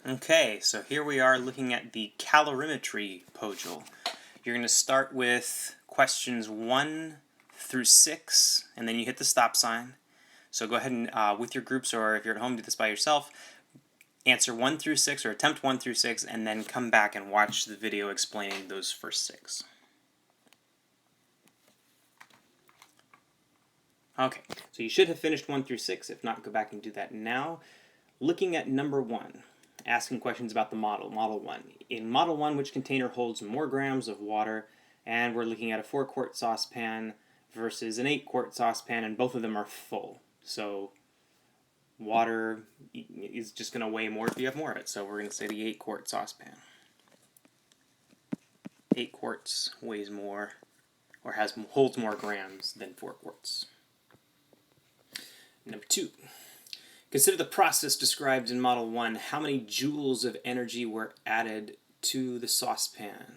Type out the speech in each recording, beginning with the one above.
Okay, so here we are looking at the calorimetry POGIL. You're going to start with questions 1 through 6, and then you hit the stop sign. So go ahead and, with your groups, or if you're at home, do this by yourself. Answer 1 through 6, or attempt 1 through 6, and then come back and watch the video explaining those first 6. Okay, so you should have finished 1 through 6. If not, go back and do that now. Looking at number 1, asking questions about the model, Model 1. In Model 1, which container holds more grams of water? And we're looking at a 4-quart saucepan versus an 8-quart saucepan, and both of them are full. So water is just going to weigh more if you have more of it. So we're going to say the 8-quart saucepan. 8 quarts weighs more, or holds more grams than 4 quarts. Number 2. Consider the process described in Model 1. How many joules of energy were added to the saucepan?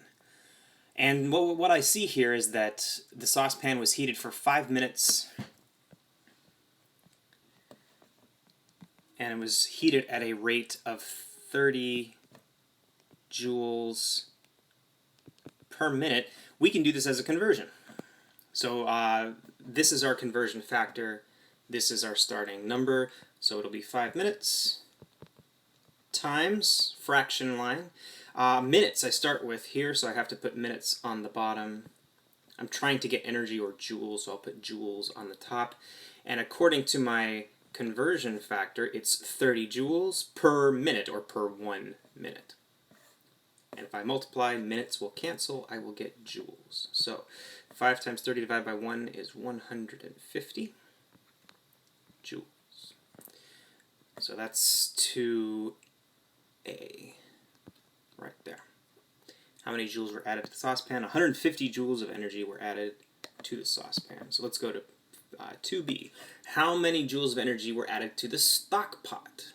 And what I see here is that the saucepan was heated for 5 minutes, and it was heated at a rate of 30 joules per minute. We can do this as a conversion. So this is our conversion factor. This is our starting number. So it'll be 5 minutes times fraction line. Minutes I start with here, so I have to put minutes on the bottom. I'm trying to get energy or joules, so I'll put joules on the top. And according to my conversion factor, it's 30 joules per minute, or per 1 minute. And if I multiply, minutes will cancel, I will get joules. So 5 times 30 divided by 1 is 150 joules. So that's 2A right there. How many joules were added to the saucepan? 150 joules of energy were added to the saucepan. So let's go to 2B. How many joules of energy were added to the stock pot?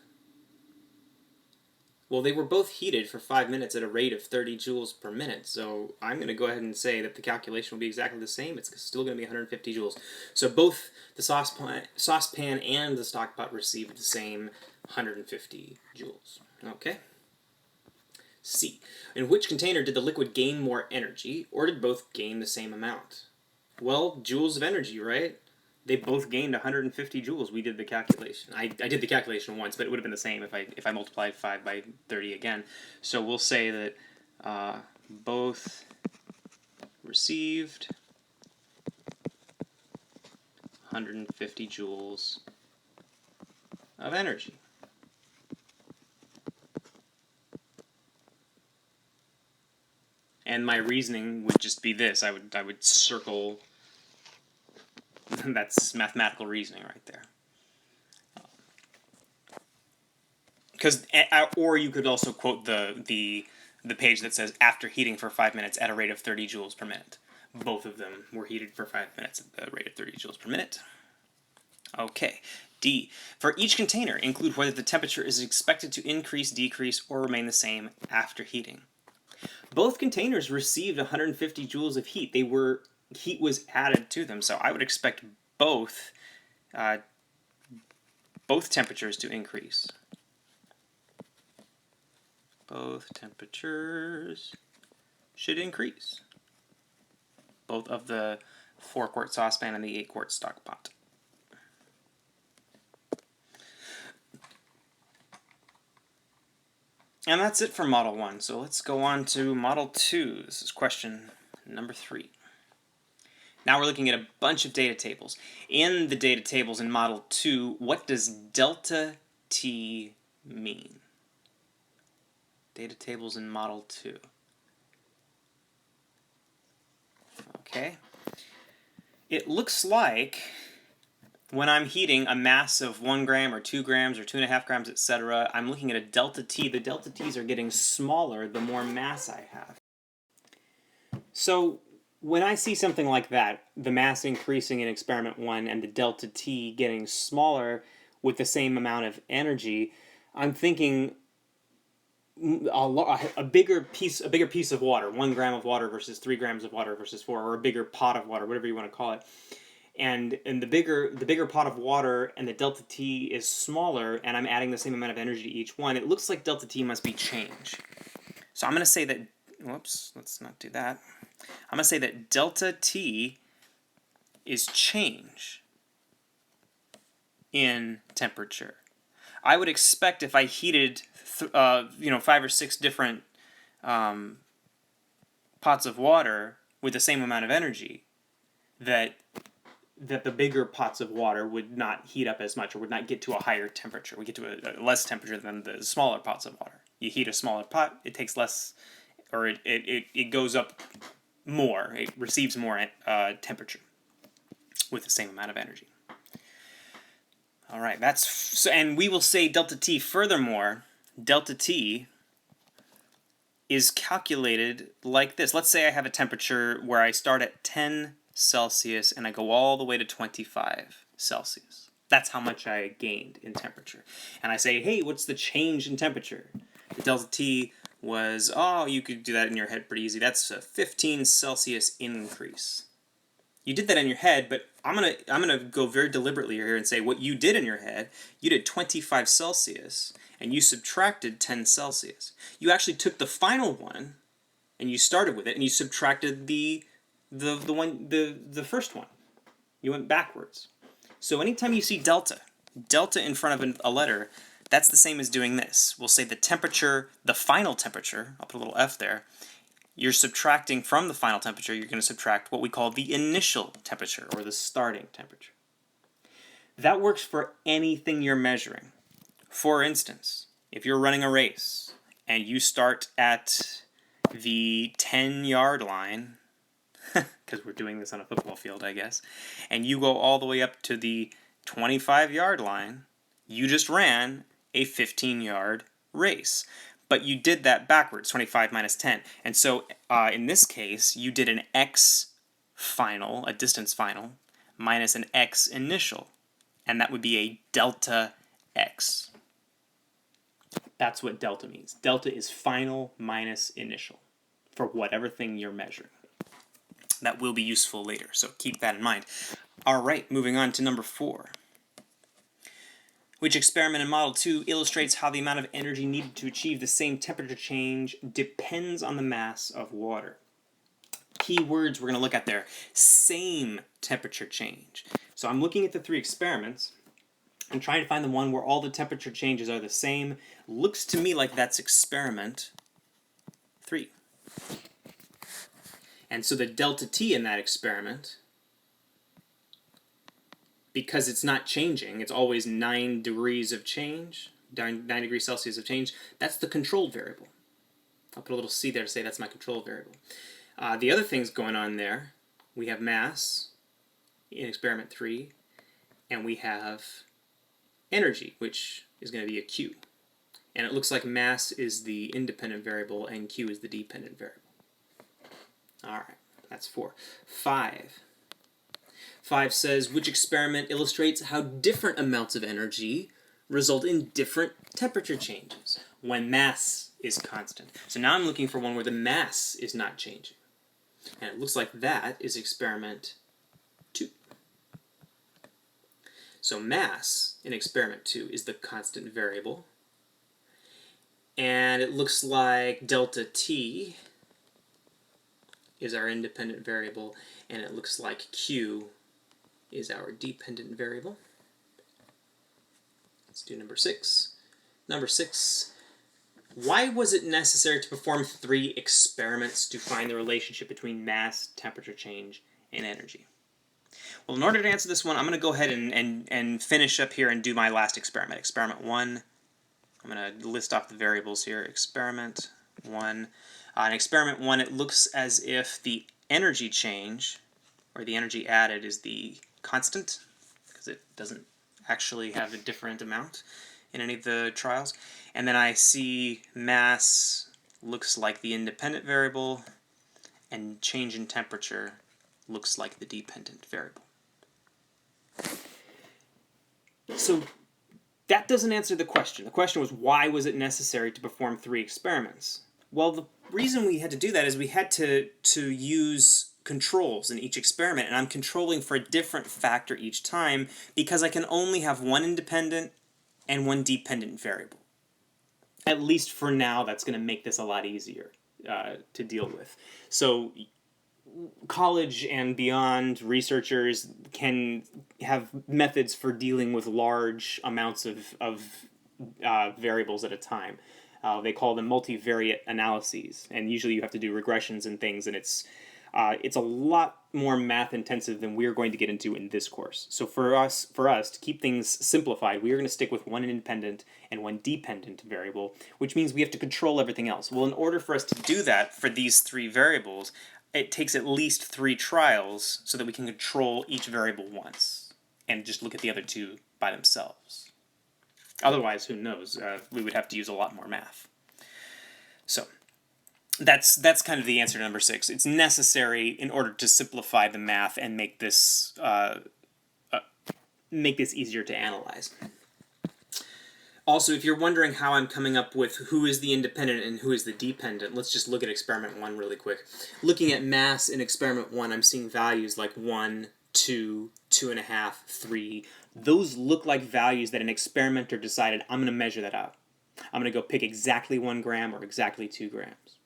Well, they were both heated for 5 minutes at a rate of 30 joules per minute, so I'm going to go ahead and say that the calculation will be exactly the same. It's still going to be 150 joules. So both the saucepan and the stock pot received the same 150 joules. Okay? C. In which container did the liquid gain more energy, or did both gain the same amount? Well, joules of energy, right? They both gained 150 joules. We did the calculation. I did the calculation once, but it would have been the same if I multiplied 5 by 30 again. So we'll say that both received 150 joules of energy. And my reasoning would just be this. I would circle. That's mathematical reasoning right there. Or you could also quote the page that says after heating for 5 minutes at a rate of 30 joules per minute. Both of them were heated for 5 minutes at the rate of 30 joules per minute. Okay. D. For each container, include whether the temperature is expected to increase, decrease, or remain the same after heating. Both containers received 150 joules of heat. Heat was added to them, so I would expect both temperatures to increase. Both temperatures should increase. Both of the 4-quart saucepan and the 8-quart stock pot. And that's it for Model 1. So let's go on to Model 2. This is question number 3. Now we're looking at a bunch of data tables. In the data tables in Model 2, what does delta T mean? Data tables in Model 2. Okay. It looks like when I'm heating a mass of 1 gram or 2 grams or 2.5 grams, etc., I'm looking at a delta T. The delta T's are getting smaller the more mass I have. So when I see something like that, the mass increasing in experiment 1 and the delta T getting smaller with the same amount of energy, I'm thinking a bigger piece of water, 1 gram of water versus 3 grams of water versus 4, or a bigger pot of water, whatever you want to call it. and the bigger pot of water and the delta T is smaller, and I'm adding the same amount of energy to each one, it looks like delta T must be change. So I'm going to say that, whoops, let's not do that. I'm going to say that delta T is change in temperature. I would expect if I heated 5 or 6 different pots of water with the same amount of energy, that the bigger pots of water would not heat up as much, or would not get to a higher temperature. We get to a less temperature than the smaller pots of water. You heat a smaller pot, it takes less, or it goes up more. It receives more temperature with the same amount of energy. All right, and we will say delta T. Furthermore, delta T is calculated like this. Let's say I have a temperature where I start at 10 Celsius and I go all the way to 25 Celsius. That's how much I gained in temperature. And I say, hey, what's the change in temperature? The delta T was, you could do that in your head pretty easy. That's a 15 Celsius increase. You did that in your head, but I'm gonna go very deliberately here and say what you did in your head. You did 25 Celsius and you subtracted 10 Celsius. You actually took the final one and you started with it and you subtracted the first one. You went backwards. So anytime you see delta in front of a letter, that's the same as doing this. We'll say the temperature, the final temperature, I'll put a little F there. You're subtracting from the final temperature, you're going to subtract what we call the initial temperature, or the starting temperature. That works for anything you're measuring. For instance, if you're running a race and you start at the 10-yard line, because we're doing this on a football field, I guess, and you go all the way up to the 25-yard line, you just ran a 15-yard race. But you did that backwards, 25 minus 10. And so in this case, you did an x final, a distance final, minus an x initial. And that would be a delta x. That's what delta means. Delta is final minus initial for whatever thing you're measuring. That will be useful later, so keep that in mind. All right, moving on to number 4. Which experiment in Model 2 illustrates how the amount of energy needed to achieve the same temperature change depends on the mass of water. Key words we're going to look at there. Same temperature change. So I'm looking at the 3 experiments. I'm trying to find the one where all the temperature changes are the same. Looks to me like that's experiment 3. And so the delta T in that experiment, because it's not changing, it's always 9 degrees of change, 9 degrees Celsius of change, that's the controlled variable. I'll put a little C there to say that's my control variable. The other things going on there, we have mass in experiment 3, and we have energy, which is going to be a Q. And it looks like mass is the independent variable and Q is the dependent variable. All right, that's 4. 5 says, which experiment illustrates how different amounts of energy result in different temperature changes when mass is constant. So now I'm looking for one where the mass is not changing. And it looks like that is experiment 2. So mass in experiment 2 is the constant variable. And it looks like delta T is our independent variable, and it looks like Q is our dependent variable. Let's do number 6. Number 6, why was it necessary to perform 3 experiments to find the relationship between mass, temperature change, and energy? Well, in order to answer this one, I'm going to go ahead and finish up here and do my last experiment. Experiment 1, I'm going to list off the variables here. Experiment 1. In experiment 1, it looks as if the energy change, or the energy added, is the constant, because it doesn't actually have a different amount in any of the trials. And then I see mass looks like the independent variable, and change in temperature looks like the dependent variable. So that doesn't answer the question. The question was, why was it necessary to perform 3 experiments? Well, the reason we had to do that is we had to use controls in each experiment, and I'm controlling for a different factor each time because I can only have one independent and one dependent variable. At least for now, that's going to make this a lot easier to deal with. So college and beyond researchers can have methods for dealing with large amounts of variables at a time. They call them multivariate analyses, and usually you have to do regressions and things, and it's a lot more math intensive than we're going to get into in this course. So for us to keep things simplified, we are going to stick with one independent and one dependent variable, which means we have to control everything else. Well, in order for us to do that for these three variables, it takes at least 3 trials so that we can control each variable once and just look at the other two by themselves. Otherwise, who knows? We would have to use a lot more math. So that's kind of the answer to number 6. It's necessary in order to simplify the math and make this easier to analyze. Also, if you're wondering how I'm coming up with who is the independent and who is the dependent, let's just look at experiment 1 really quick. Looking at mass in experiment 1, I'm seeing values like 1, 2, 2.5, 3. Those look like values that an experimenter decided, I'm going to measure that out. I'm going to go pick exactly 1 gram or exactly 2 grams.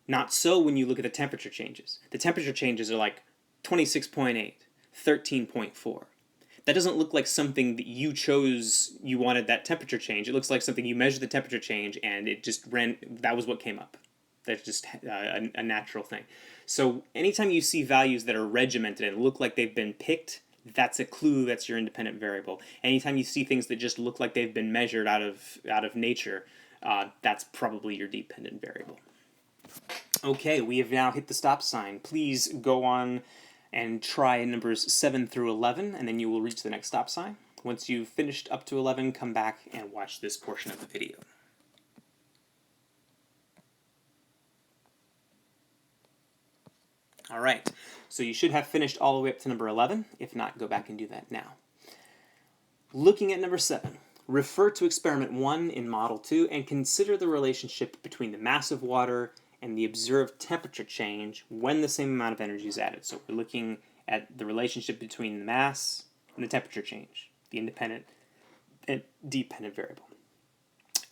Not so when you look at the temperature changes. The temperature changes are like 26.8, 13.4. That doesn't look like something that you chose you wanted that temperature change. It looks like something you measured the temperature change and it just that was what came up. That's just a natural thing. So anytime you see values that are regimented and look like they've been picked, that's a clue that's your independent variable. Anytime you see things that just look like they've been measured out of nature, that's probably your dependent variable. Okay, we have now hit the stop sign. Please go on and try numbers 7 through 11, and then you will reach the next stop sign. Once you've finished up to 11, come back and watch this portion of the video. Alright, so you should have finished all the way up to number 11. If not, go back and do that now. Looking at number 7, refer to experiment 1 in model 2 and consider the relationship between the mass of water and the observed temperature change when the same amount of energy is added. So we're looking at the relationship between the mass and the temperature change, the independent and dependent variable.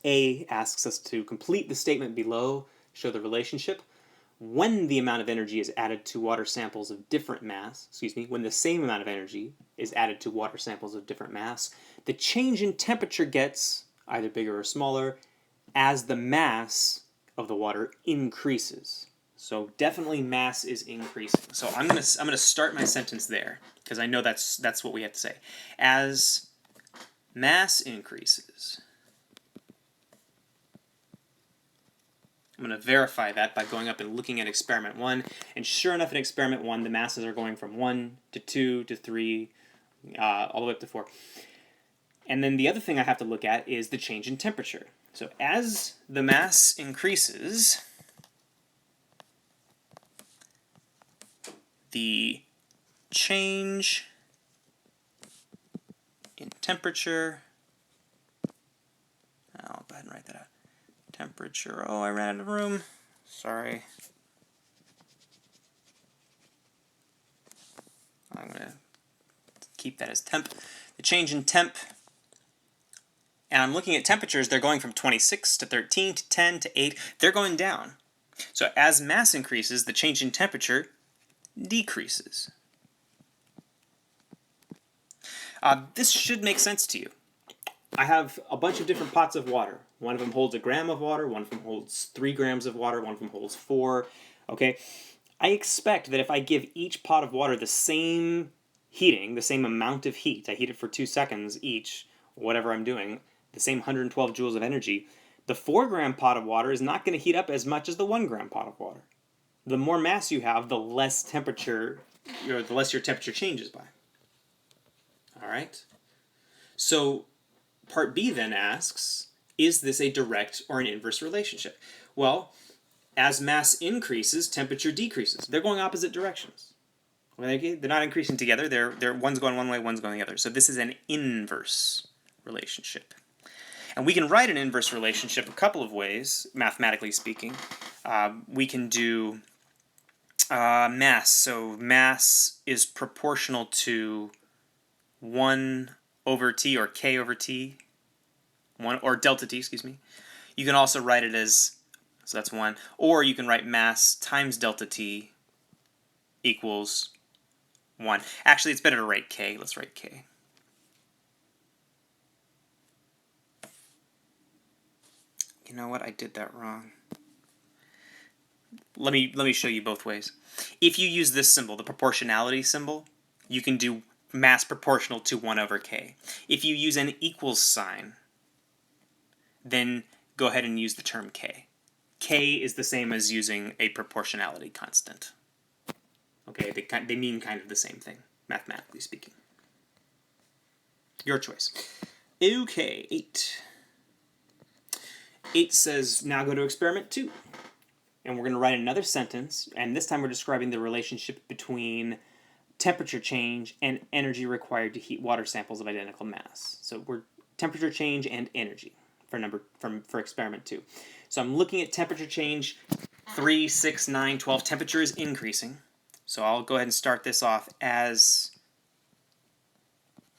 A asks us to complete the statement below, show the relationship. When the amount of energy is added to water samples of different mass, when the same amount of energy is added to water samples of different mass, the change in temperature gets either bigger or smaller as the mass of the water increases. So definitely mass is increasing. So I'm gonna start my sentence there because I know that's what we have to say. As mass increases, I'm going to verify that by going up and looking at experiment 1, and sure enough in experiment 1 the masses are going from 1 to 2 to 3 all the way up to 4. And then the other thing I have to look at is the change in temperature. So as the mass increases, the change in temperature, I'll go ahead and write that out. Temperature, oh, I ran out of room. Sorry. I'm going to keep that as temp. The change in temp, and I'm looking at temperatures, they're going from 26 to 13 to 10 to 8. They're going down. So as mass increases, the change in temperature decreases. This should make sense to you. I have a bunch of different pots of water. One of them holds 1 gram of water, one of them holds 3 grams of water, one of them holds 4. Okay? I expect that if I give each pot of water the same heating, the same amount of heat, I heat it for 2 seconds each, whatever I'm doing, the same 112 joules of energy, the 4 gram pot of water is not going to heat up as much as the 1 gram pot of water. The more mass you have, the less temperature, the less your temperature changes by. Alright? So part B then asks, is this a direct or an inverse relationship? Well, as mass increases, temperature decreases. They're going opposite directions. They're not increasing together. They're one's going one way, one's going the other. So this is an inverse relationship. And we can write an inverse relationship a couple of ways, mathematically speaking. We can do Mass. So mass is proportional to 1 over T, or K over T, 1, or delta T, excuse me. You can also write it as, so that's 1, or you can write mass times delta T equals 1. Actually, it's better to write K. Let's write K. You know what? I did that wrong. Let me show you both ways. If you use this symbol, the proportionality symbol, you can do mass proportional to 1 over K. If you use an equals sign, then go ahead and use the term K. K is the same as using a proportionality constant. Okay, they mean kind of the same thing, mathematically speaking. Your choice. Okay, 8. 8 says, now go to experiment 2. And we're going to write another sentence, and this time we're describing the relationship between temperature change and energy required to heat water samples of identical mass. So we're temperature change and energy for experiment 2. So I'm looking at temperature change 3, 6, 9, 12. Temperature is increasing. So I'll go ahead and start this off as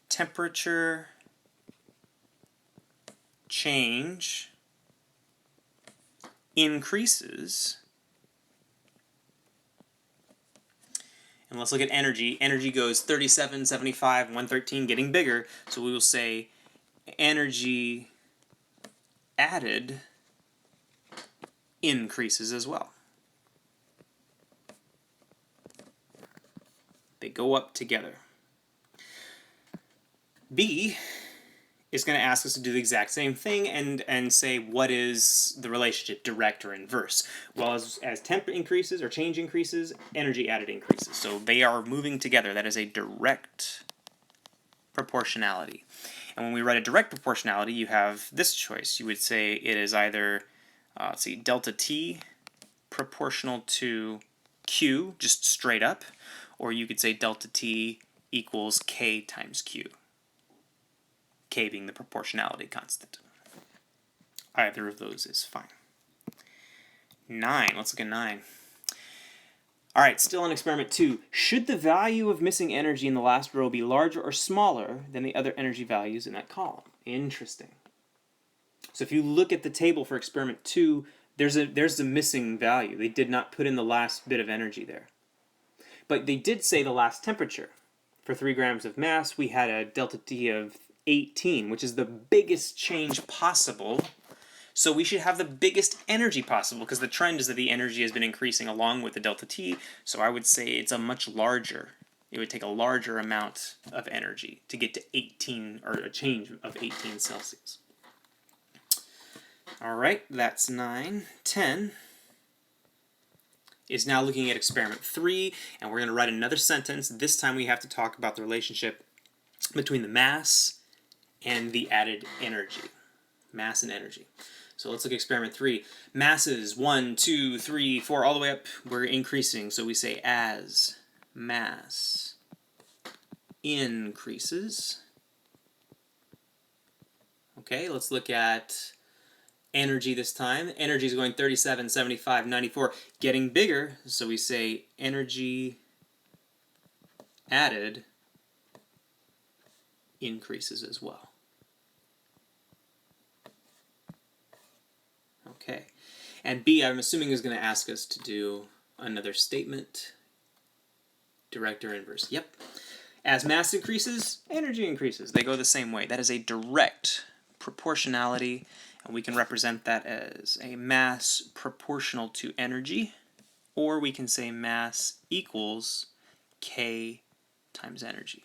temperature change increases. And let's look at energy. Energy goes 37, 75, 113, getting bigger. So we will say energy added increases as well. They go up together. B is going to ask us to do the exact same thing and say what is the relationship, direct or inverse. Well, as temp increases or change increases, energy added increases. So they are moving together. That is a direct proportionality. And when we write a direct proportionality, you have this choice. You would say it is either, let's see, delta T proportional to Q, just straight up, or you could say delta T equals K times Q. K being the proportionality constant. Either of those is fine. 9. Let's look at 9. Alright, still on experiment 2. Should the value of missing energy in the last row be larger or smaller than the other energy values in that column? Interesting. So if you look at the table for experiment 2, there's a missing value. They did not put in the last bit of energy there. But they did say the last temperature. For 3 grams of mass, we had a delta T of 18, which is the biggest change possible. So we should have the biggest energy possible, because the trend is that the energy has been increasing along with the delta T, so I would say it's a much larger, it would take a larger amount of energy to get to 18, or a change of 18 Celsius. Alright, that's 9. 10 is now looking at experiment 3, and we're going to write another sentence. This time we have to talk about the relationship between the mass and the added energy. Mass and energy. So let's look at experiment 3. Masses 1, 2, 3, 4, all the way up, we're increasing. So we say as mass increases. Okay, let's look at energy this time. Energy is going 37, 75, 94, getting bigger. So we say energy added increases as well. Okay, and B, I'm assuming, is going to ask us to do another statement, direct or inverse. Yep. As mass increases, energy increases. They go the same way. That is a direct proportionality, and we can represent that as a mass proportional to energy, or we can say mass equals K times energy.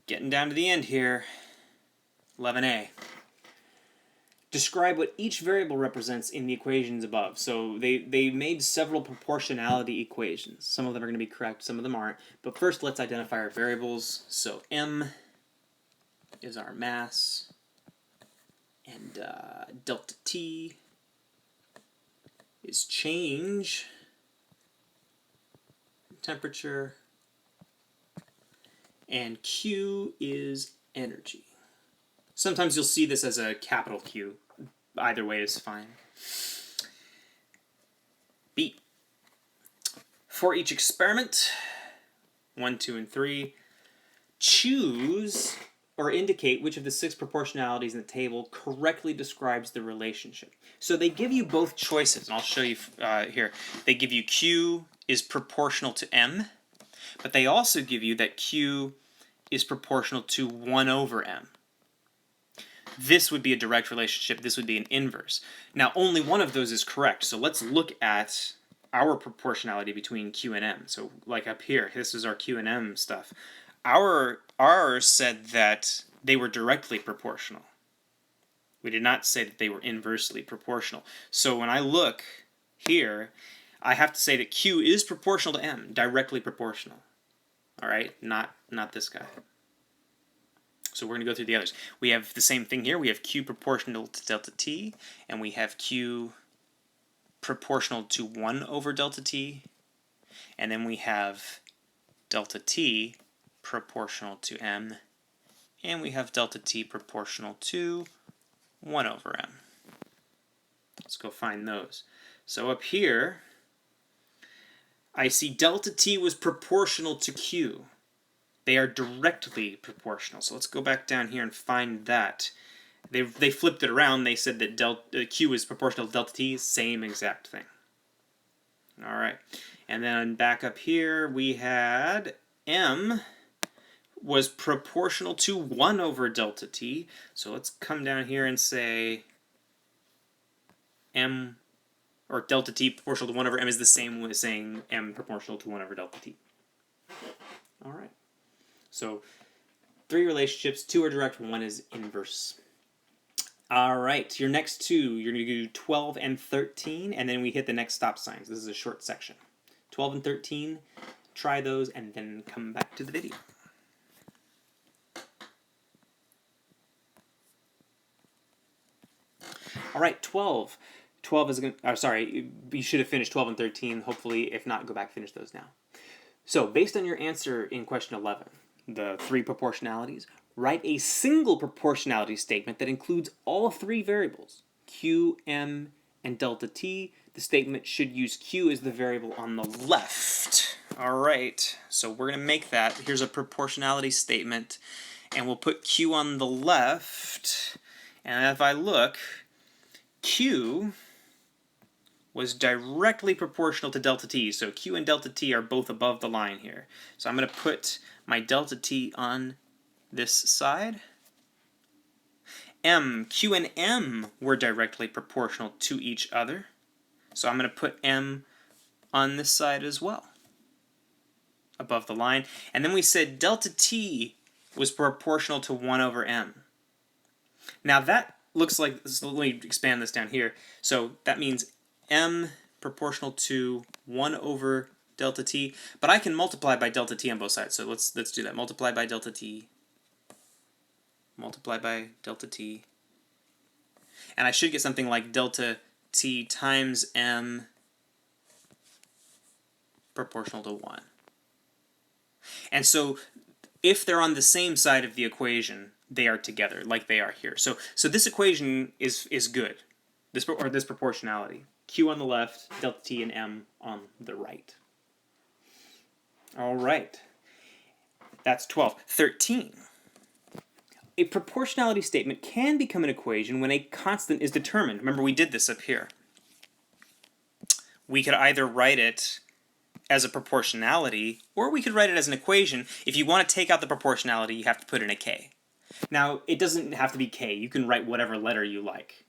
Getting down to the end here. 11a. Describe what each variable represents in the equations above. So they made several proportionality equations. Some of them are going to be correct, some of them aren't. But first let's identify our variables. So m is our mass, and delta T is change, temperature, and Q is energy. Sometimes you'll see this as a capital Q. Either way is fine. B. For each experiment, 1, 2, and 3, choose or indicate which of the 6 proportionalities in the table correctly describes the relationship. So they give you both choices, and I'll show you here. They give you Q is proportional to M, but they also give you that Q is proportional to 1 over M. This would be a direct relationship. This would be an inverse. Now, only one of those is correct, so let's look at our proportionality between Q and M. So like up here, this is our Q and M stuff. Ours said that they were directly proportional. We did not say that they were inversely proportional. So when I look here, I have to say that Q is proportional to M, directly proportional. All right, not this guy. So we're going to go through the others. We have the same thing here. We have Q proportional to delta T, and we have Q proportional to 1 over delta T, and then we have delta T proportional to M, and we have delta T proportional to 1 over M. Let's go find those. So up here, I see delta T was proportional to Q. They are directly proportional. So let's go back down here and find that. They flipped it around. They said that Q is proportional to delta T, same exact thing. All right. And then back up here, we had M was proportional to 1 over delta T. So let's come down here and say M, or delta T proportional to 1 over M is the same as saying M proportional to 1 over delta T. All right. So 3 relationships, 2 are direct, 1 is inverse. All right, your next 2, you're going to do 12 and 13, and then we hit the next stop signs. This is a short section. 12 and 13, try those, and then come back to the video. All right, 12. 12 is going to, sorry, you should have finished 12 and 13. Hopefully, if not, go back and finish those now. So, based on your answer in question 11, the 3 proportionalities, write a single proportionality statement that includes all 3 variables, Q, M, and delta T. The statement should use Q as the variable on the left. All right, so we're going to make that. Here's a proportionality statement, and we'll put Q on the left. And if I look, Q was directly proportional to delta T. So Q and delta T are both above the line here. So I'm going to put my delta T on this side. Q and M were directly proportional to each other. So I'm going to put M on this side as well, above the line. And then we said delta T was proportional to 1 over M. Now that looks like, so let me expand this down here. So that means M proportional to 1 over delta T, but I can multiply by delta T on both sides. So let's do that. Multiply by delta T. Multiply by delta T. And I should get something like delta T times M proportional to 1. And so if they're on the same side of the equation, they are together, like they are here. So this equation is good, this proportionality. Q on the left, delta T and M on the right. All right, that's 12. 13. A proportionality statement can become an equation when a constant is determined. Remember, we did this up here. We could either write it as a proportionality, or we could write it as an equation. If you want to take out the proportionality, you have to put in a k. Now, it doesn't have to be k. You can write whatever letter you like.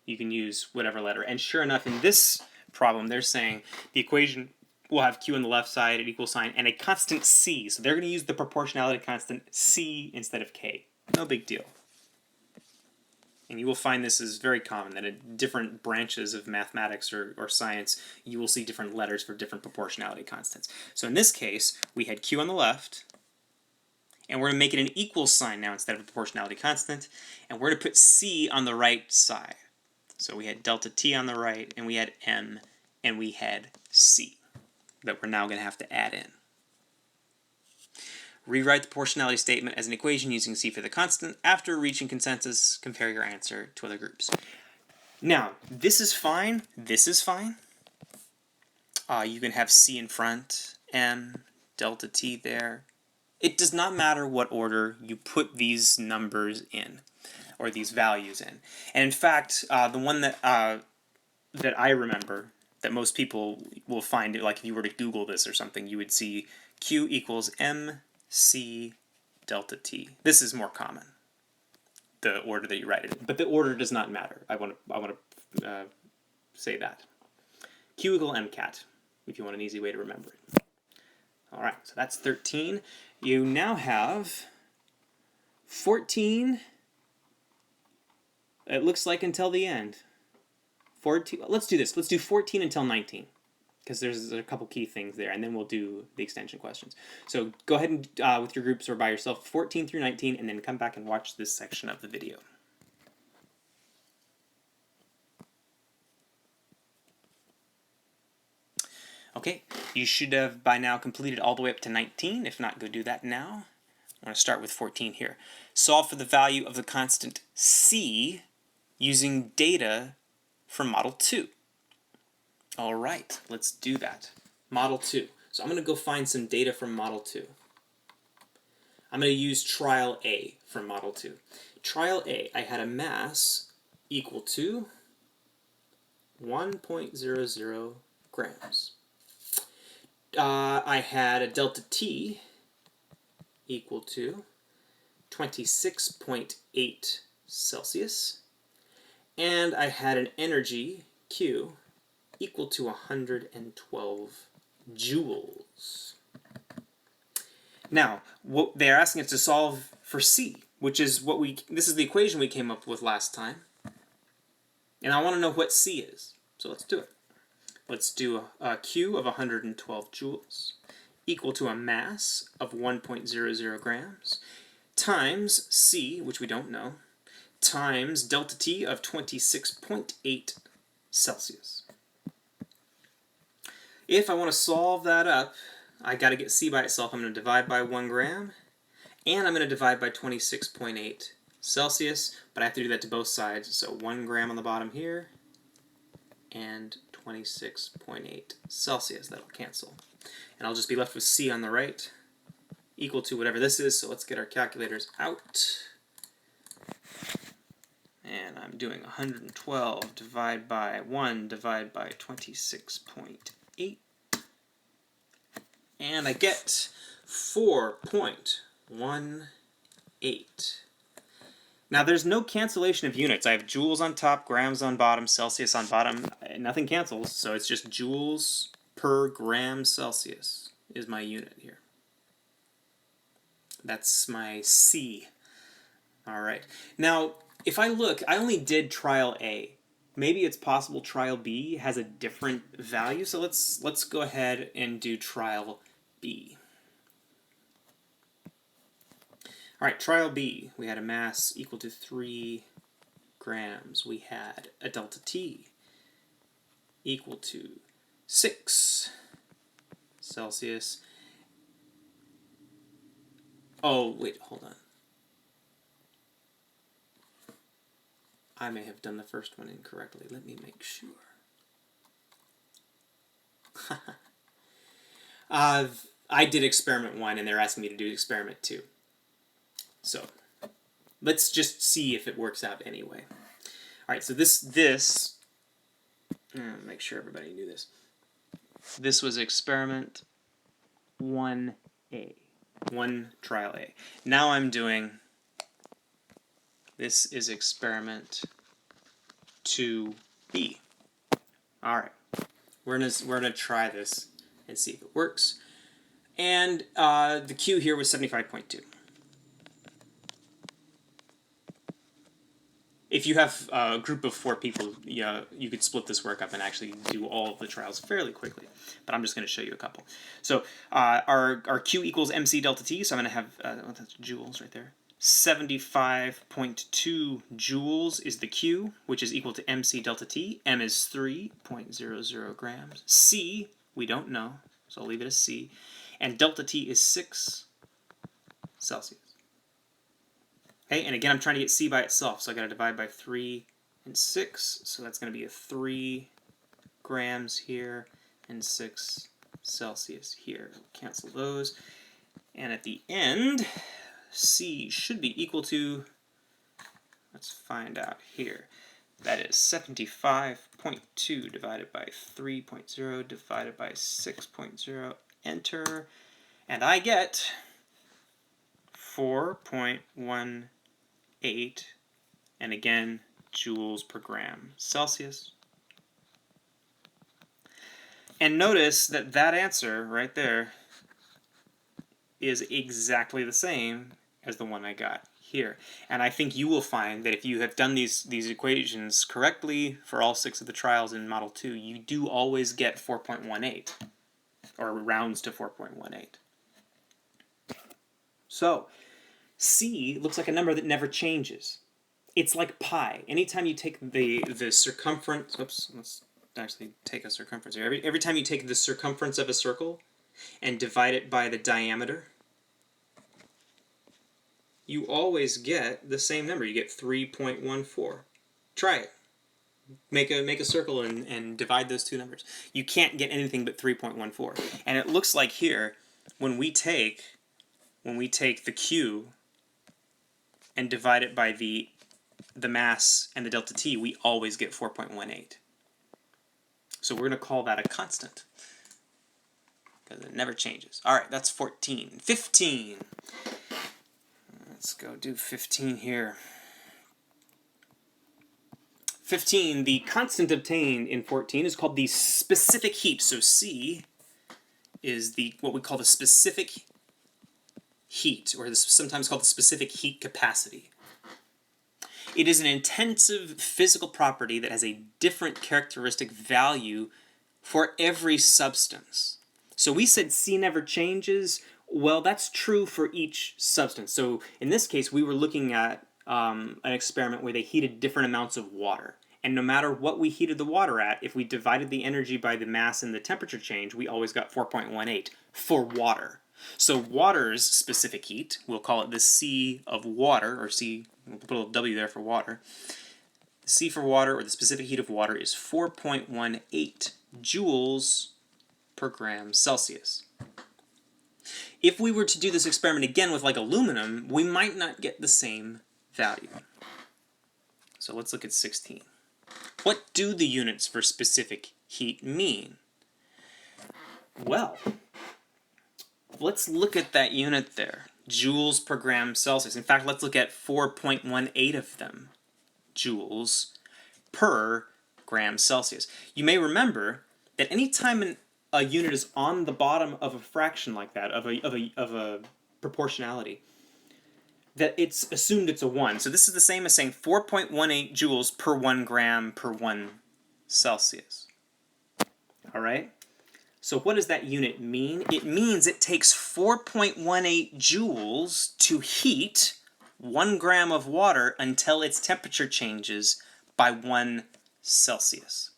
You can use whatever letter. And sure enough, in this problem, they're saying the equation will have Q on the left side, an equal sign, and a constant c. So they're going to use the proportionality constant c instead of k. No big deal. And you will find this is very common, that in different branches of mathematics or science, you will see different letters for different proportionality constants. So in this case, we had Q on the left, and we're going to make it an equal sign now instead of a proportionality constant, and we're going to put C on the right side. So we had delta T on the right, and we had M, and we had C that we're now going to have to add in. Rewrite the proportionality statement as an equation using C for the constant. After reaching consensus, compare your answer to other groups. Now, this is fine, You can have C in front, M, delta T there. It does not matter what order you put these numbers in, or these values in. And in fact, the one that I remember, that most people will find, like if you were to Google this or something, you would see Q equals MC delta T. This is more common, the order that you write it in. But the order does not matter. I want to say that. Q equal MCAT, if you want an easy way to remember it. All right, so that's 13. You now have 14, it looks like, until the end. 14. Let's do this. Let's do 14 until 19, because there's a couple key things there, and then we'll do the extension questions. So go ahead and, with your groups or by yourself, 14 through 19, and then come back and watch this section of the video. Okay, you should have by now completed all the way up to 19. If not, go do that now. I'm going to start with 14 here. Solve for the value of the constant C using data from Model 2. All right, let's do that. Model 2. So I'm going to go find some data from Model 2. I'm going to use trial A from Model 2. Trial A, I had a mass equal to 1.00 grams. I had a delta T equal to 26.8 Celsius, and I had an energy, Q, equal to 112 joules. Now, what they're asking us to solve for C, which is this is the equation we came up with last time, and I want to know what C is, so let's do it. Let's do a Q of 112 joules equal to a mass of 1.00 grams times C, which we don't know, times delta T of 26.8 Celsius. If I want to solve that up, I got to get C by itself. I'm going to divide by 1 gram, and I'm going to divide by 26.8 Celsius, but I have to do that to both sides. So 1 gram on the bottom here, and 26.8 Celsius. That'll cancel. And I'll just be left with C on the right, equal to whatever this is. So let's get our calculators out. And I'm doing 112 divided by 1 divided by 26.8. And I get 4.18. Now there's no cancellation of units. I have joules on top, grams on bottom, Celsius on bottom. Nothing cancels, so it's just joules per gram Celsius is my unit here. That's my C. All right. Now, if I look, I only did trial A. Maybe it's possible trial B has a different value, so let's go ahead and do trial B. All right, trial B, we had a mass equal to 3 grams. We had a delta T equal to 6 Celsius. Oh, wait, hold on. I may have done the first one incorrectly. Let me make sure. I did experiment 1, and they're asking me to do experiment 2. So let's just see if it works out anyway. All right, so make sure everybody knew this. This was experiment 1A, trial A. Now I'm doing, this is experiment 2B. All right, we're gonna try this and see if it works. And the Q here was 75.2. If you have a group of 4 people, you could split this work up and actually do all of the trials fairly quickly. But I'm just going to show you a couple. So our Q equals MC delta T, so I'm going to have, that's joules right there. 75.2 joules is the Q, which is equal to MC delta T. M is 3.00 grams. C, we don't know, so I'll leave it as C. And delta T is 6 Celsius. Okay, and again, I'm trying to get C by itself, so I got to divide by 3 and 6, so that's going to be a 3 grams here, and 6 Celsius here. Cancel those. And at the end, C should be equal to, let's find out here. That is 75.2 divided by 3.0 divided by 6.0. Enter. And I get 4.18, and again, joules per gram Celsius. And notice that that answer right there is exactly the same as the one I got here. And I think you will find that if you have done these equations correctly for all 6 of the trials in Model 2, you do always get 4.18, or rounds to 4.18. So, C looks like a number that never changes. It's like pi. Anytime you take the circumference, oops, let's actually take a circumference here. Every time you take the circumference of a circle and divide it by the diameter, you always get the same number. You get 3.14. Try it. Make a circle and divide those two numbers. You can't get anything but 3.14. And it looks like here, when we take the Q and divide it by the mass and the delta T, we always get 4.18. So we're going to call that a constant, because it never changes. All right, that's 14. 15. Let's go do 15 here. 15, the constant obtained in 14 is called the specific heat. So C is what we call the specific heat, or sometimes called the specific heat capacity. It is an intensive physical property that has a different characteristic value for every substance. So we said C never changes. Well, that's true for each substance. So in this case, we were looking at an experiment where they heated different amounts of water. And no matter what we heated the water at, if we divided the energy by the mass and the temperature change, we always got 4.18 for water. So water's specific heat, we'll call it the C of water, or C, we'll put a little W there for water. C for water, or the specific heat of water, is 4.18 joules per gram Celsius. If we were to do this experiment again with like aluminum, we might not get the same value. So let's look at 16. What do the units for specific heat mean? Well, let's look at that unit there, joules per gram Celsius. In fact, let's look at 4.18 of them, joules per gram Celsius. You may remember that anytime a unit is on the bottom of a fraction like that, of a proportionality, that it's assumed it's a 1. So this is the same as saying 4.18 joules per 1 gram per 1 Celsius. All right? So what does that unit mean? It means it takes 4.18 joules to heat 1 gram of water until its temperature changes by 1 Celsius.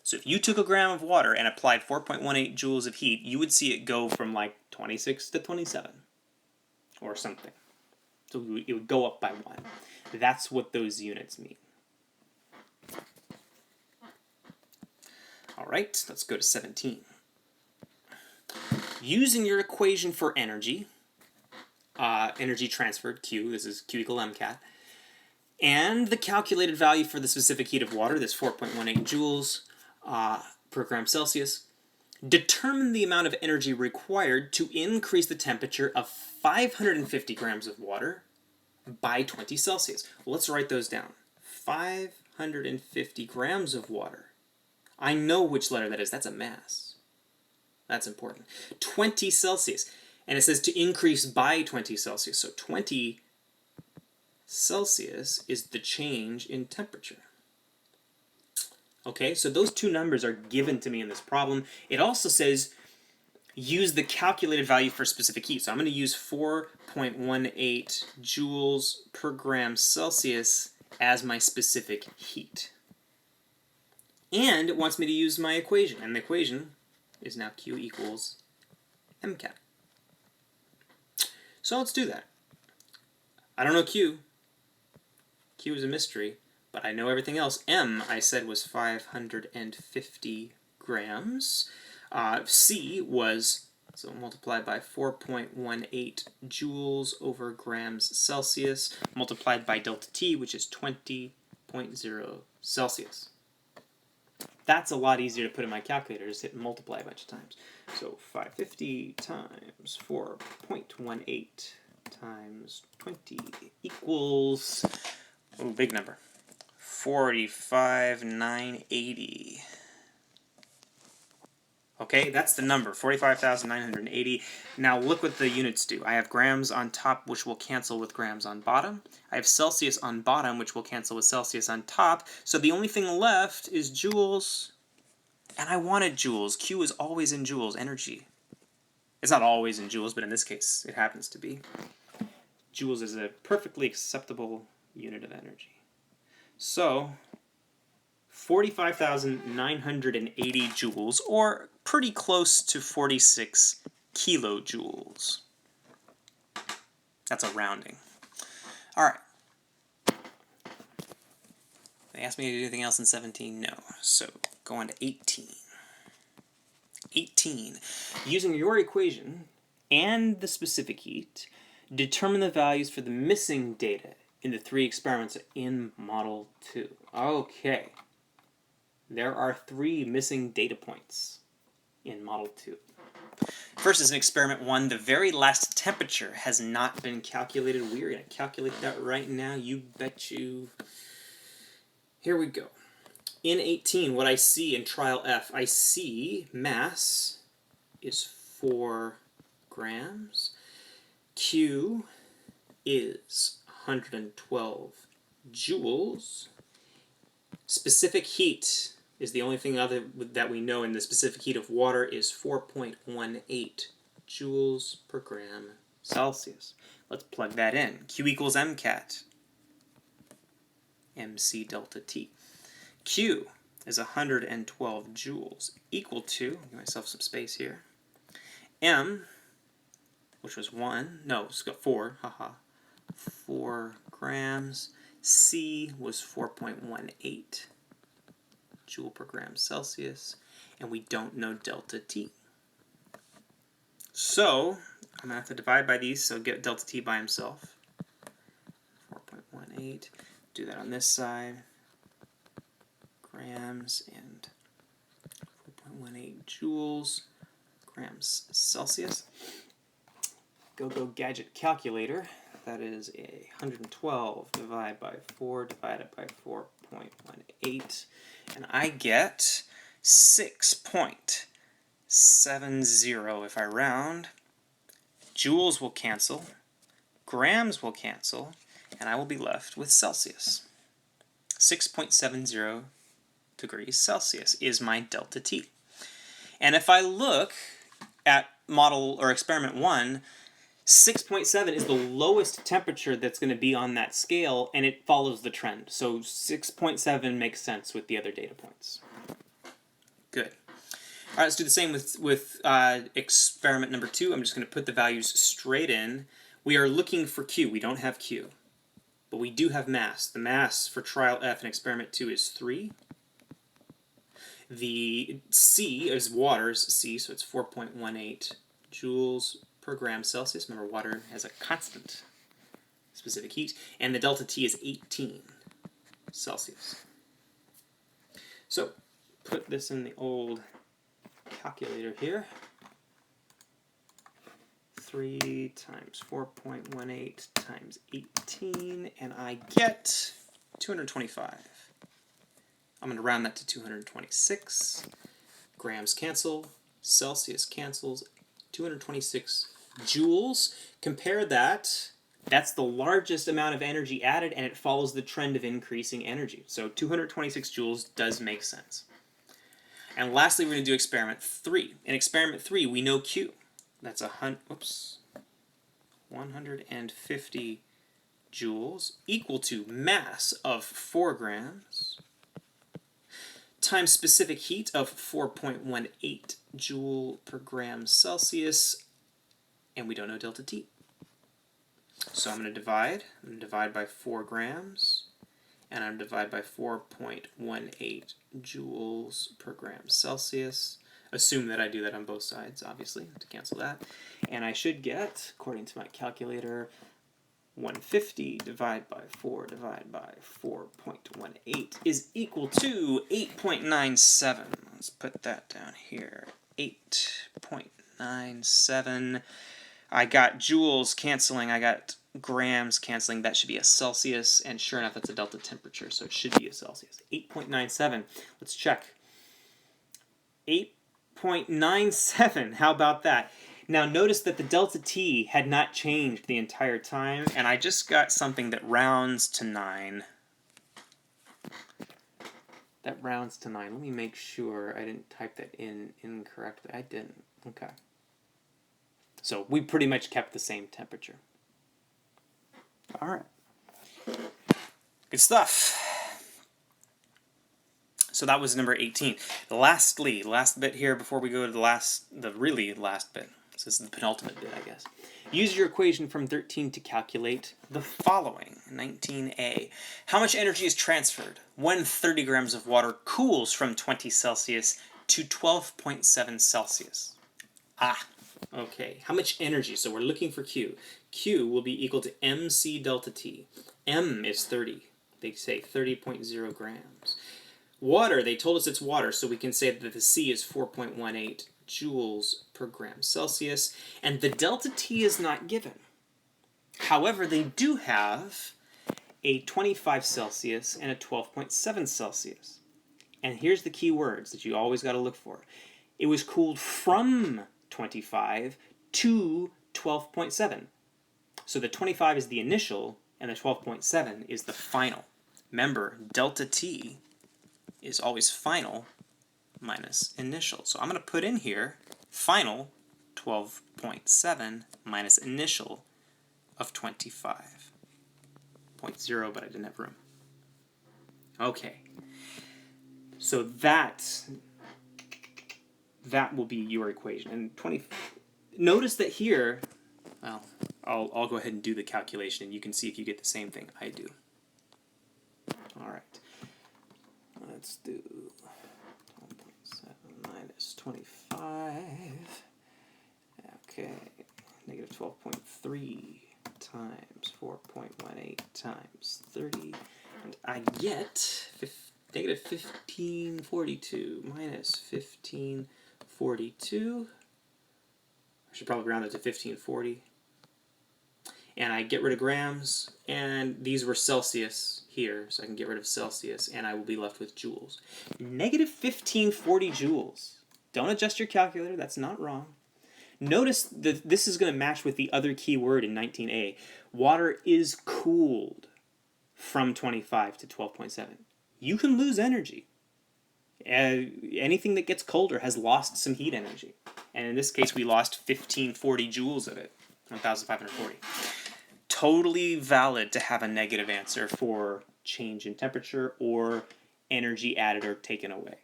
So if you took a gram of water and applied 4.18 joules of heat, you would see it go from like 26 to 27 or something. So it would go up by 1. That's what those units mean. All right, let's go to 17. Using your equation for energy, energy transferred, Q, this is Q equal MCAT, and the calculated value for the specific heat of water, this 4.18 joules per gram Celsius, determine the amount of energy required to increase the temperature of 550 grams of water by 20 Celsius. Well, let's write those down. 550 grams of water. I know which letter that is. That's a mass. That's important. 20 Celsius. And it says to increase by 20 Celsius. So 20 Celsius is the change in temperature. Okay, so those two numbers are given to me in this problem. It also says use the calculated value for specific heat. So I'm going to use 4.18 joules per gram Celsius as my specific heat. And it wants me to use my equation. And the equation is now Q equals MCAT. So let's do that. I don't know Q. Q is a mystery. But I know everything else. M, I said, was 550 grams. C was, so multiplied by 4.18 joules over grams Celsius, multiplied by delta T, which is 20.0 Celsius. That's a lot easier to put in my calculator. Just hit multiply a bunch of times. So 550 times 4.18 times 20 equals, oh, big number, 45,980. Okay, that's the number, 45,980. Now look what the units do. I have grams on top, which will cancel with grams on bottom. I have Celsius on bottom, which will cancel with Celsius on top. So the only thing left is joules. And I wanted joules. Q is always in joules, energy. It's not always in joules, but in this case, it happens to be. Joules is a perfectly acceptable unit of energy. So 45,980 joules, or pretty close to 46 kilojoules. That's a rounding. All right. They asked me to do anything else in 17? No. So go on to 18. 18. Using your equation and the specific heat, determine the values for the missing data in the 3 experiments in Model 2. Okay. There are 3 missing data points in Model 2. First is in Experiment 1, the very last temperature has not been calculated. We're going to calculate that right now. You bet you. Here we go. In 18, what I see in trial F, I see mass is 4 grams. Q is 112 joules. Specific heat is the only thing other that we know, in the specific heat of water is 4.18 joules per gram Celsius. Let's plug that in. Q equals MCAT. MC delta T. Q is 112 joules, equal to, give myself some space here, M, which was 1, no, it's got 4, haha, 4 grams. C was 4.18 joule per gram Celsius, and we don't know delta T. So I'm going to have to divide by these, so get delta T by himself. 4.18, do that on this side. Grams and 4.18 joules, grams Celsius. Go gadget calculator. That is a 112 divided by 4 divided by 4.18. And I get 6.70 if I round. Joules will cancel, grams will cancel, and I will be left with Celsius. 6.70 degrees Celsius is my delta T. And if I look at model or experiment 1, 6.7 is the lowest temperature that's going to be on that scale, and it follows the trend. So 6.7 makes sense with the other data points. Good. All right, let's do the same with experiment number 2. I'm just going to put the values straight in. We are looking for Q. We don't have Q, but we do have mass. The mass for trial F in experiment 2 is 3. The C is water's C, so it's 4.18 joules per gram Celsius. Remember, water has a constant specific heat. And the delta T is 18 Celsius. So put this in the old calculator here. 3 times 4.18 times 18, and I get 225. I'm going to round that to 226. Grams cancel, Celsius cancels, 226 joules. Compare that. That's the largest amount of energy added, and it follows the trend of increasing energy. So 226 joules does make sense. And lastly, we're going to do experiment 3. In experiment 3, we know Q. That's 150 joules equal to mass of 4 grams times specific heat of 4.18 joule per gram Celsius, and we don't know delta T. So I'm going to divide. I'm going to divide by 4 grams, and I'm divided by 4.18 joules per gram Celsius. Assume that I do that on both sides, obviously, to cancel that. And I should get, according to my calculator, 150 divided by 4.18 is equal to 8.97. Let's put that down here. 8.97. I got joules canceling. I got grams canceling. That should be a Celsius. And sure enough, that's a delta temperature, so it should be a Celsius. 8.97. Let's check. 8.97. How about that? Now notice that the delta T had not changed the entire time, and I just got something that rounds to 9. That rounds to 9. Let me make sure I didn't type that in incorrectly. I didn't. Okay. So we pretty much kept the same temperature. All right. Good stuff. So that was number 18. Lastly, last bit here before we go to the really last bit. This is the penultimate bit, I guess. Use your equation from 13 to calculate the following. 19a. How much energy is transferred when 30 grams of water cools from 20 Celsius to 12.7 Celsius? Okay. How much energy? So we're looking for Q. Q will be equal to mc delta T. M is 30. They say 30.0 grams. Water, they told us it's water, so we can say that the C is 4.18 joules per gram Celsius, and the delta T is not given. However, they do have a 25 Celsius and a 12.7 Celsius. And here's the key words that you always got to look for. It was cooled from 25 to 12.7. So the 25 is the initial, and the 12.7 is the final. Remember, delta T is always final minus initial. So I'm going to put in here final 12.7 minus initial of 25.0, but I didn't have room. Okay. So that will be your equation. And notice that here, well, I'll go ahead and do the calculation, and you can see if you get the same thing I do. All right. Let's do 12.7 minus 25. Okay, negative 12.3 times 4.18 times 30. And I get negative 1542 minus 1542. I should probably round it to 1540. And I get rid of grams, and these were Celsius here, so I can get rid of Celsius, and I will be left with joules. Negative 1540 joules. Don't adjust your calculator, that's not wrong. Notice that this is going to match with the other key word in 19a. Water is cooled from 25 to 12.7. You can lose energy. Anything that gets colder has lost some heat energy. And in this case, we lost 1540 joules of it, 1,540. Totally valid to have a negative answer for change in temperature or energy added or taken away.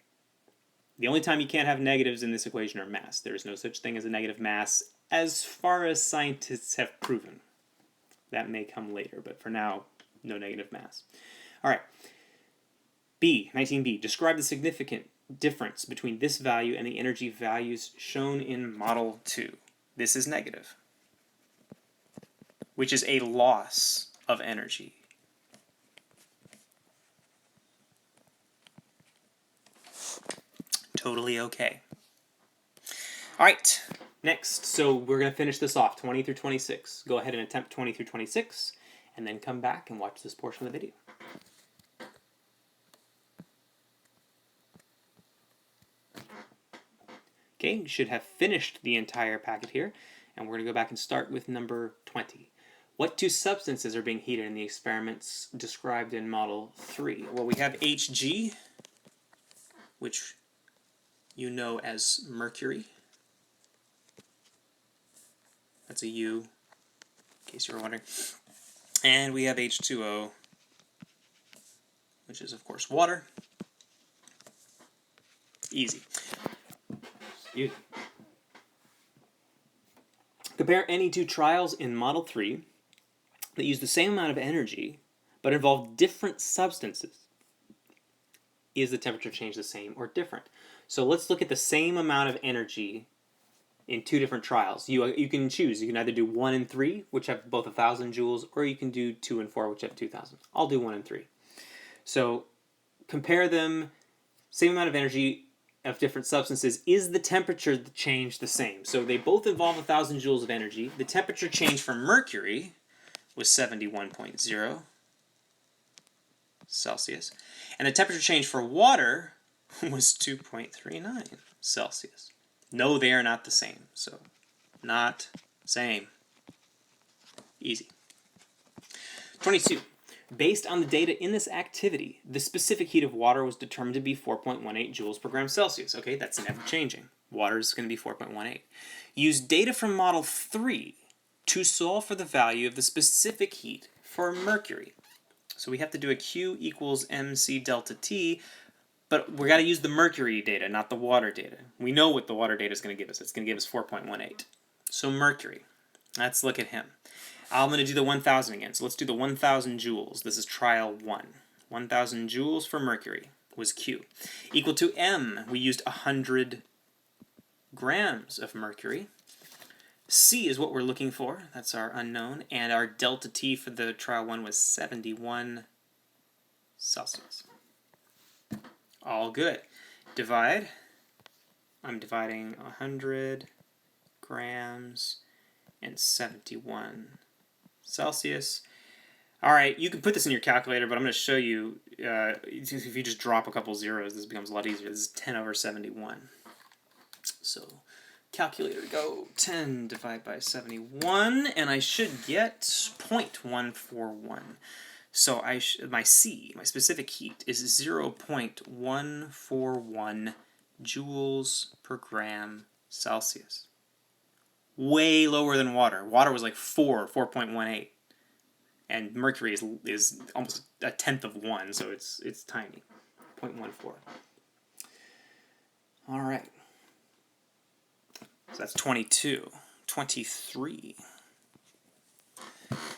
The only time you can't have negatives in this equation are mass. There is no such thing as a negative mass as far as scientists have proven. That may come later, but for now, no negative mass. All right. B, 19b. Describe the significant difference between this value and the energy values shown in Model 2. This is negative, which is a loss of energy. Totally okay. All right, next, so we're going to finish this off, 20 through 26. Go ahead and attempt 20 through 26, and then come back and watch this portion of the video. Okay, you should have finished the entire packet here, and we're going to go back and start with number 20. What two substances are being heated in the experiments described in Model 3? Well, we have Hg, which you know as mercury. That's a U, in case you were wondering. And we have H2O, which is, of course, water. Easy. Excuse me. Compare any two trials in Model 3 that use the same amount of energy but involve different substances. Is the temperature change the same or different? So let's look at the same amount of energy in two different trials. You can choose. You can either do 1 and 3, which have both 1,000 joules, or you can do 2 and 4, which have 2,000. I'll do 1 and 3. So compare them, same amount of energy of different substances. Is the temperature change the same? So they both involve 1,000 joules of energy. The temperature change for mercury was 71.0 Celsius. And the temperature change for water was 2.39 Celsius. No, they are not the same. So, not same. Easy. 22. Based on the data in this activity, the specific heat of water was determined to be 4.18 joules per gram Celsius. Okay, that's never changing. Water is going to be 4.18. Use data from Model 3 to solve for the value of the specific heat for mercury. So we have to do a Q equals mc delta T, but we got to use the mercury data, not the water data. We know what the water data is going to give us. It's going to give us 4.18. So mercury. Let's look at him. I'm going to do the 1,000 again. So let's do the 1,000 joules. This is trial 1. 1,000 joules for mercury was Q. Equal to M. We used 100 grams of mercury. C is what we're looking for. That's our unknown. And our delta T for the trial 1 was 71 Celsius. All good. Divide. I'm dividing 100 grams and 71 Celsius. All right, you can put this in your calculator, but I'm going to show you, if you just drop a couple zeros, this becomes a lot easier. This is 10 over 71. So, calculator, go 10 divided by 71, and I should get 0.141. So my C, my specific heat, is 0.141 joules per gram Celsius. Way lower than water. Water was like 4.18. And mercury is almost a tenth of 1, so it's tiny. 0.14. All right. So that's 22. 23.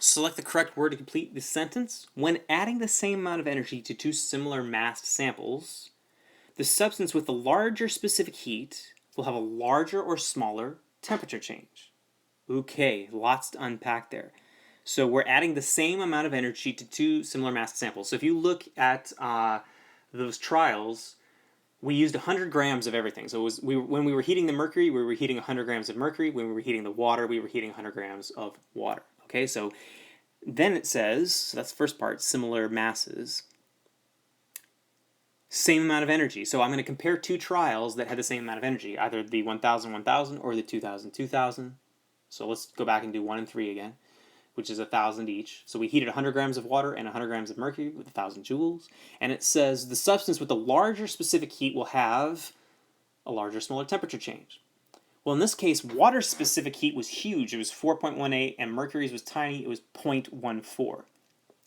Select the correct word to complete the sentence. When adding the same amount of energy to two similar massed samples, the substance with the larger specific heat will have a larger or smaller temperature change. Okay, lots to unpack there. So we're adding the same amount of energy to two similar massed samples. So if you look at those trials, we used 100 grams of everything. So when we were heating the mercury, we were heating 100 grams of mercury. When we were heating the water, we were heating 100 grams of water. Okay, so then it says, so that's the first part, similar masses. Same amount of energy. So I'm going to compare two trials that had the same amount of energy, either the 1,000, 1,000 or the 2,000, 2,000. So let's go back and do 1 and 3 again, which is 1,000 each. So we heated 100 grams of water and 100 grams of mercury with 1,000 joules. And it says the substance with the larger specific heat will have a larger, smaller temperature change. Well, in this case, water's specific heat was huge. It was 4.18, and mercury's was tiny. It was 0.14.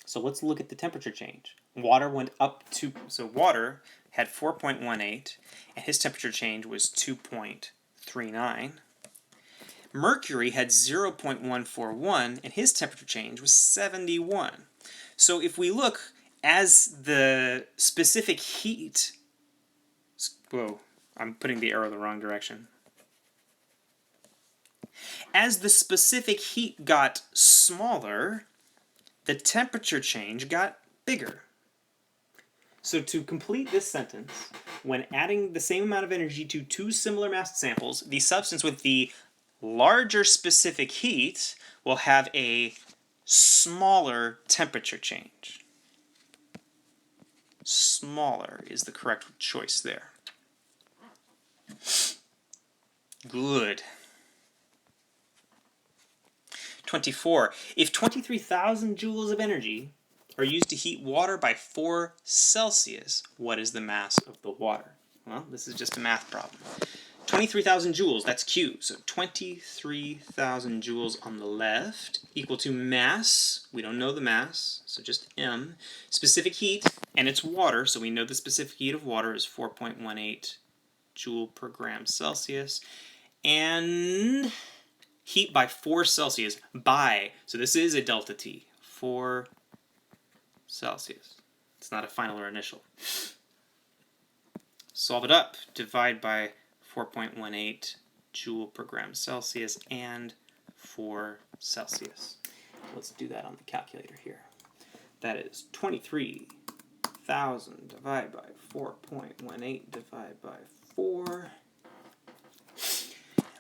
So let's look at the temperature change. Water went up to, so water had 4.18, and his temperature change was 2.39. Mercury had 0.141, and his temperature change was 71. So if we look, as the specific heat, whoa, I'm putting the arrow the wrong direction. As the specific heat got smaller, the temperature change got bigger. So to complete this sentence, when adding the same amount of energy to two similar massed samples, the substance with the larger specific heat will have a smaller temperature change. Smaller is the correct choice there. Good. 24. If 23,000 joules of energy are used to heat water by 4 Celsius, what is the mass of the water? Well, this is just a math problem. 23,000 joules, that's Q. So 23,000 joules on the left equal to mass. We don't know the mass, so just M. Specific heat, and it's water, so we know the specific heat of water is 4.18 joule per gram Celsius. And heat by 4 Celsius by, so this is a delta T, 4 Celsius. It's not a final or initial. Solve it up. Divide by 4.18 joule per gram Celsius and 4 Celsius. Let's do that on the calculator here. That is 23,000 divided by 4.18 divided by 4.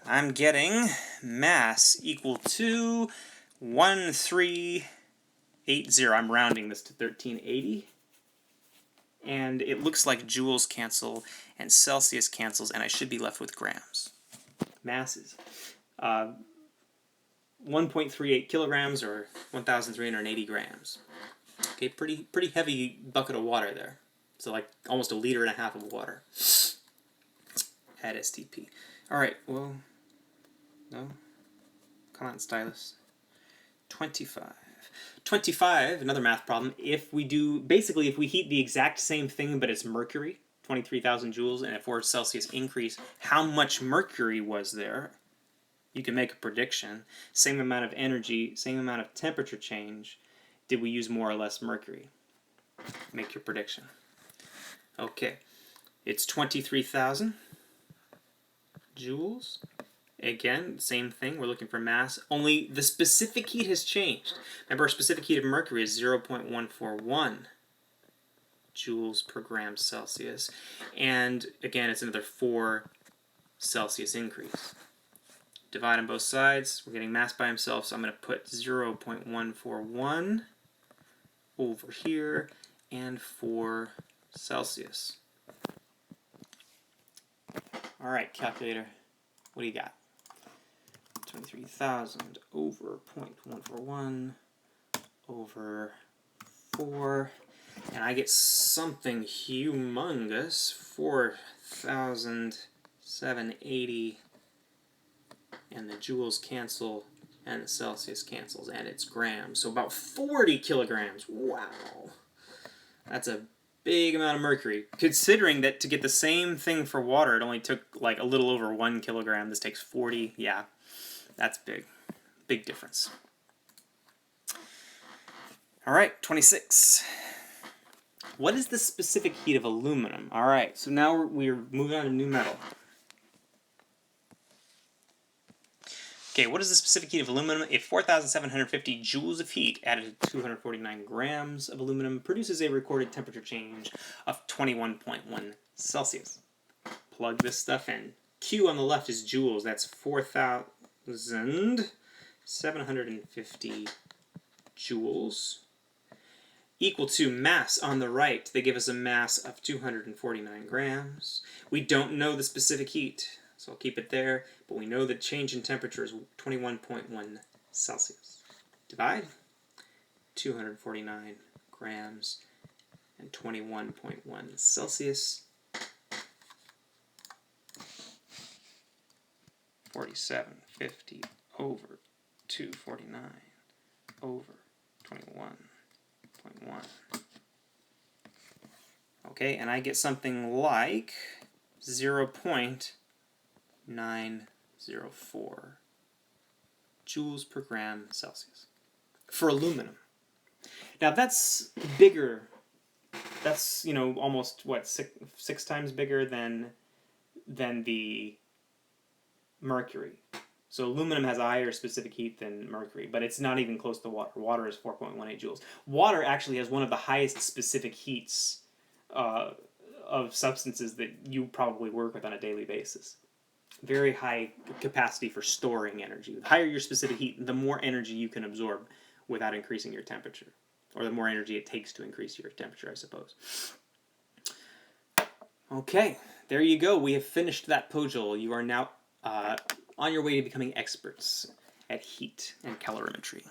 I'm getting mass equal to 1380. I'm rounding this to 1380. And it looks like joules cancel and Celsius cancels, and I should be left with grams. Masses. 1.38 kilograms or 1,380 grams. Okay, pretty heavy bucket of water there. So like almost 1.5 liters of water. Add STP. Alright, well, no. Come on, stylus. 25. 25, another math problem. If we heat the exact same thing, but it's mercury, 23,000 joules, and a 4 Celsius increase, how much mercury was there? You can make a prediction. Same amount of energy, same amount of temperature change. Did we use more or less mercury? Make your prediction. Okay, it's 23,000 joules. Again, same thing, we're looking for mass, only the specific heat has changed. Remember, our specific heat of mercury is 0.141 joules per gram Celsius, and again, it's another 4 Celsius increase. Divide on both sides, we're getting mass by himself, so I'm going to put 0.141 over here, and 4 Celsius. Alright, calculator, what do you got? 23,000 over 0.141 over 4, and I get something humongous, 4,780, and the joules cancel, and the Celsius cancels, and it's grams, so about 40 kilograms. Wow! That's a big amount of mercury, considering that to get the same thing for water, it only took like a little over 1 kilogram. This takes 40, yeah. That's big. Big difference. Alright, 26. What is the specific heat of aluminum? Alright, so now we're moving on to new metal. Okay, what is the specific heat of aluminum? If 4,750 joules of heat added to 249 grams of aluminum produces a recorded temperature change of 21.1 Celsius. Plug this stuff in. Q on the left is joules. That's 4,750 joules. Equal to mass on the right. They give us a mass of 249 grams. We don't know the specific heat, so I'll keep it there. But we know the change in temperature is 21.1 Celsius. Divide. 249 grams and 21.1 Celsius. 4750 over 249 over 21.1. Okay, and I get something like 0.904 joules per gram Celsius for aluminum. Now that's bigger. That's, you know, almost what, six times bigger than the mercury. So aluminum has a higher specific heat than mercury, but it's not even close to water. Water is 4.18 joules. Water actually has one of the highest specific heats of substances that you probably work with on a daily basis. Very high capacity for storing energy. The higher your specific heat, the more energy you can absorb without increasing your temperature. Or the more energy it takes to increase your temperature, I suppose. Okay, there you go. We have finished that POGIL. You are now on your way to becoming experts at heat and calorimetry.